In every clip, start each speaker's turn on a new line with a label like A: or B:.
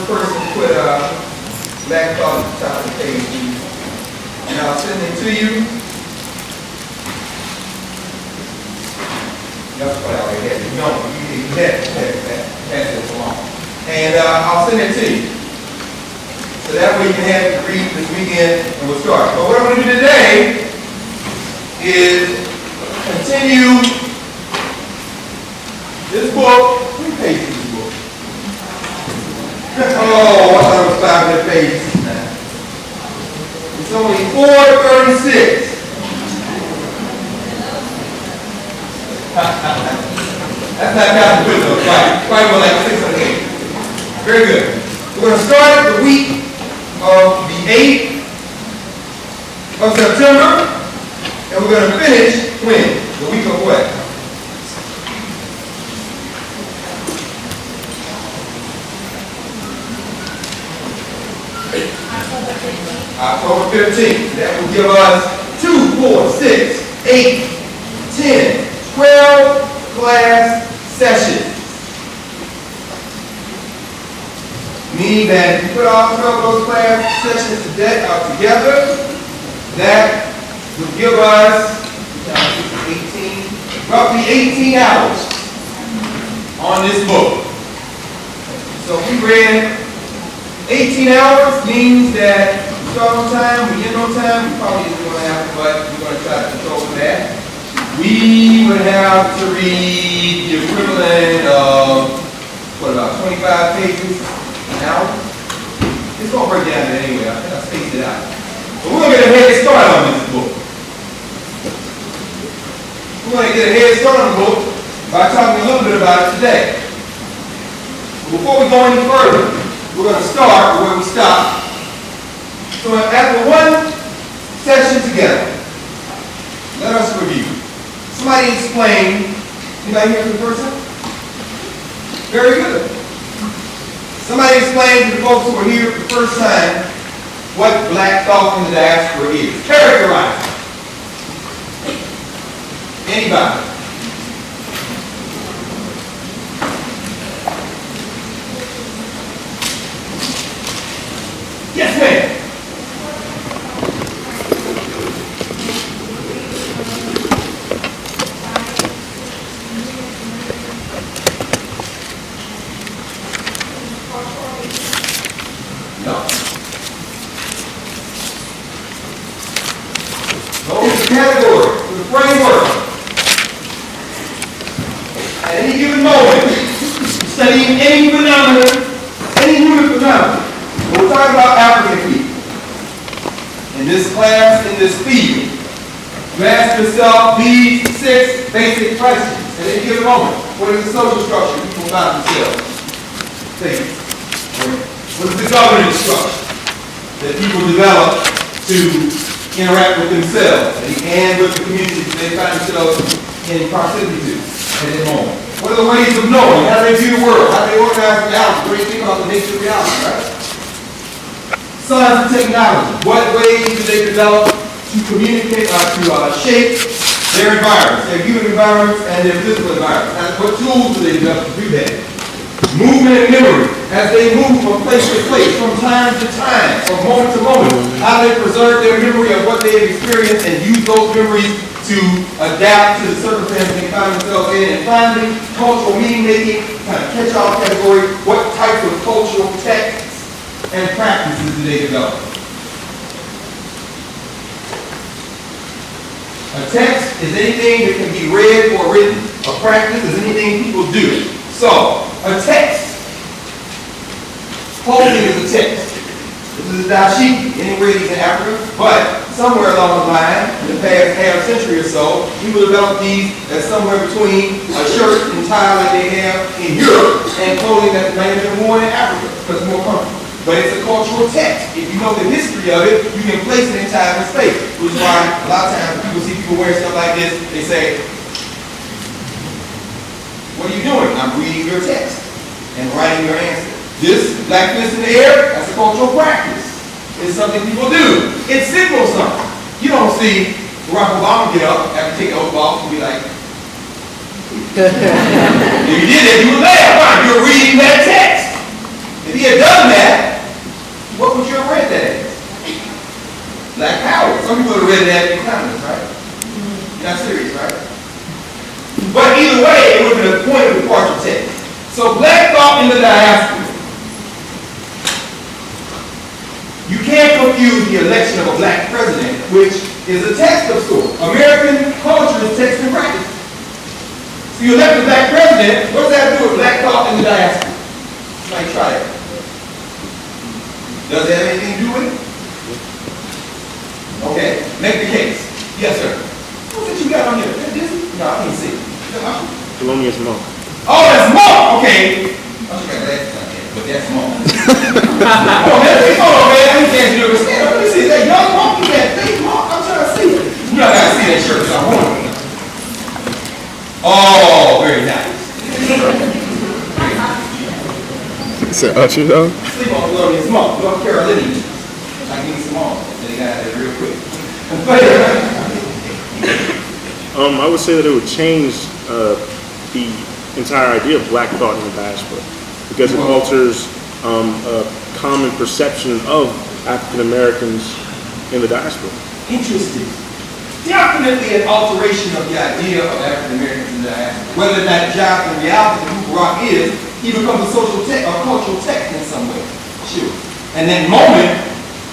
A: first person to put Black Thought at the top of the page, please. And I'll send it to you. That's what I already had. No, you had it along. And I'll send it to you. So that way you can have it to read this weekend and we'll start. But what I'm going to do today is continue this book. How many pages is this book? Oh, I thought it was 500 pages. It's only 436. That's not counting the quiz, right? Probably more like 608. Very good. We're going to start the week of the 8th of September, and we're going to finish when? The week of what? October 15th. That will give us 2, 4, 6, 8, 10, 12 class sessions. Meaning that if you put all 12 of those class sessions together, that would give us roughly 18 hours on this book. So if we read 18 hours, means that we start on time, we end on time, we probably isn't going to happen, but we're going to try to control for that. We would have to read the equivalent of, what, about 25 pages an hour? It's going to break down there anyway. I think I spaced it out. But we're going to get a head start on this book. We're going to get a head start on the book by talking a little bit about it today. But before we go any further, we're going to start where we stopped. So after one session together, let us review. Somebody explain. Anybody here for the first time? Very good. Somebody explain to the folks who are here for the first time what Black Thought in the Diaspora is. Characterize it. Anybody? Yes, ma'am. Category, the framework. At any given moment, studying any phenomenon, any human phenomenon. We're talking about African people. In this class, in this field, you ask yourself these 6 basic questions at any given moment. What is the social structure people find themselves? Think. What is the governance structure that people develop to interact with themselves and with the communities they find themselves in proximity to at that moment? What are the ways of knowing? How do they view the world? How do they organize reality? What do you think about the nature of reality, right? Science and technology. What ways do they develop to communicate, to shape their environments, their human environments and their physical environments? What tools do they develop to do that? Movement and memory, as they move from place to place, from time to time, from moment to moment, how they preserve their memory of what they have experienced and use those memories to adapt to the circumstances they find themselves in. And finally, cultural meaning-making, kind of catch-all category, what types of cultural texts and practices do they develop? A text is anything that can be read or written. A practice is anything people do. So, a text. Clothing is a text. This is a dashiki, anywhere in Africa, but somewhere along the line, in the past half century or so, people developed these as somewhere between a shirt and tie like they have in Europe and clothing that may have been worn in Africa because it's more comfortable. But it's a cultural text. If you know the history of it, you can place it in time and space, which is why a lot of times people see people wear stuff like this, they say, what are you doing? I'm reading your text and writing your answer. This black fist in the air, that's a cultural practice. It's something people do. It signals something. You don't see Barack Obama get up after taking oath of office and be like, if you did that, you would laugh. Right? You're reading that text. If he he had done that, what would you have read that as? Black power. Some people would have read it as economics, right? You're not serious, right? But either way, it would have been a point of departure text. So black thought in the diaspora. You can't confuse the election of a black president, which is a text of sorts. American culture is text and practice. So you elect a black president, what does that do with black thought in the diaspora? Somebody try it. Does it have anything to do with it? Okay, make the case. Yes, sir. What's that you got on here? Is that Disney? No, I can't see.
B: Thelonious Monk.
A: Oh, that's Monk! Okay. I should have glasses on here, but that's Monk. Oh, man, I can't do it. Stand up, let me see. Is that young Monk? Is that big Monk? I'm trying to see it. You know, I gotta see that shirt because I want it. Oh, very nice.
C: It's an usher, though.
A: Sleep on Thelonious Monk, North Carolina. I can get some more. They got it real quick.
B: I would say that it would change the entire idea of black thought in the diaspora because it alters a common perception of African Americans in the diaspora.
A: Interesting. Definitely an alteration of the idea of African Americans in the diaspora. Whether that job in reality who Barack is, he becomes a social text or cultural text in some way. Sure. And that moment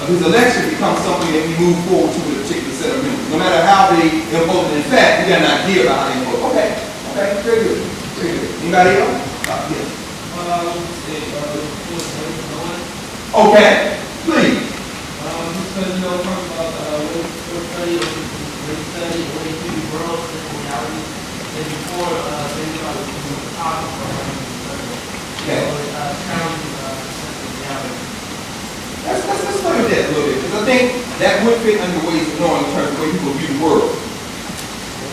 A: of his election becomes something that we move forward to with a particular set of members. No matter how they vote, in fact, we got an idea about how they vote. Okay. Okay, very good. Very good. Anybody else? Yes. Okay, please.
D: Because you know, talk about study the way to the world and reality, and before they try to talk about reality.
A: Let's look at that a little bit, because I think that would fit under ways of knowing in terms of the way people view the world.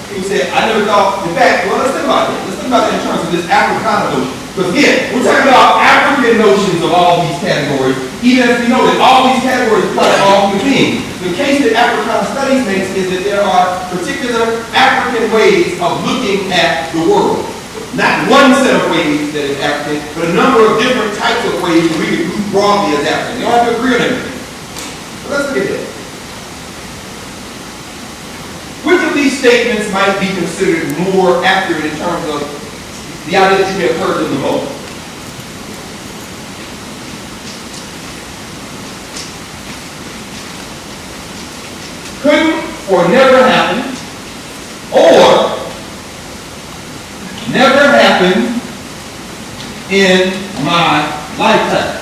A: People say, I never thought, in fact, well, let's think about it. Let's think about it in terms of this Africana notion. Because again, we're talking about African notions of all these categories, even as we know that all these categories apply to all human beings. The case that Africana studies makes is that there are particular African ways of looking at the world. Not one set of ways that is African, but a number of different types of ways that we can group broadly as African. You don't have to agree on everything. But let's look at that. Which of these statements might be considered more accurate in terms of the idea that you may have heard in the moment? Couldn't or never happened, or never happened in my lifetime,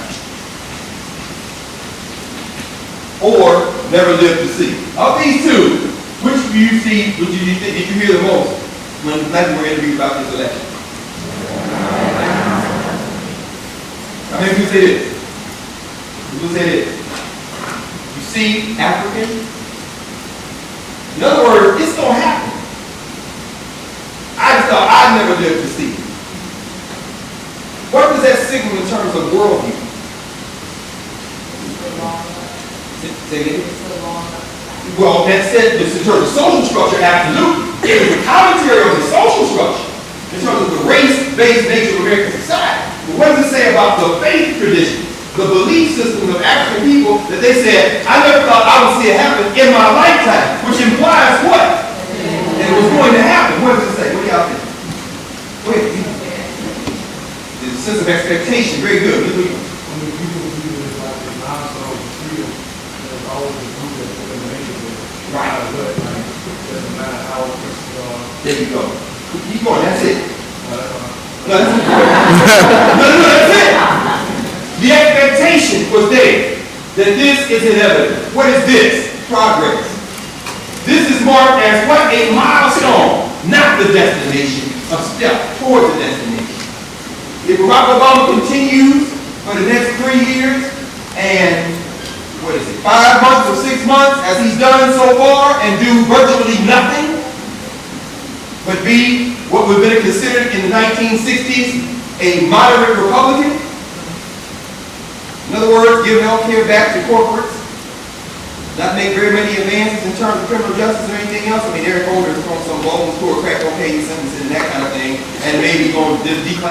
A: or never lived to see. Of these two, which do you see, which do you think, did you hear the most when we were interviewed about this election? How many people say this? People say this. You see African? In other words, it's going to happen. I just thought I'd never lived to see. What does that signal in terms of worldview? Say it again. Well, that said, in terms of social structure, absolutely. It was a commentary on the social structure in terms of the race-based nature of American society. But what does it say about the faith tradition, the belief systems of African people that they said, I never thought I would see it happen in my lifetime, which implies what? That it was going to happen. What does it say? What do y'all think? Wait. There's a sense of expectation. Very good. Right. There you go. Keep going. That's it. No, that's it. The expectation was there that this is inevitable. What is this? Progress. This is marked as what? A milestone, not the destination, a step towards the destination. If Barack Obama continues for the next 3 years and 5 months or 6 months, as he's done so far, and do virtually nothing, but be what would have been considered in the 1960s a moderate Republican. In other words, give health care back to corporates, not make very many advances in terms of criminal justice or anything else. I mean, Eric Holder is throwing some bones toward crack cocaine sentences and that kind of thing, and maybe going to decline.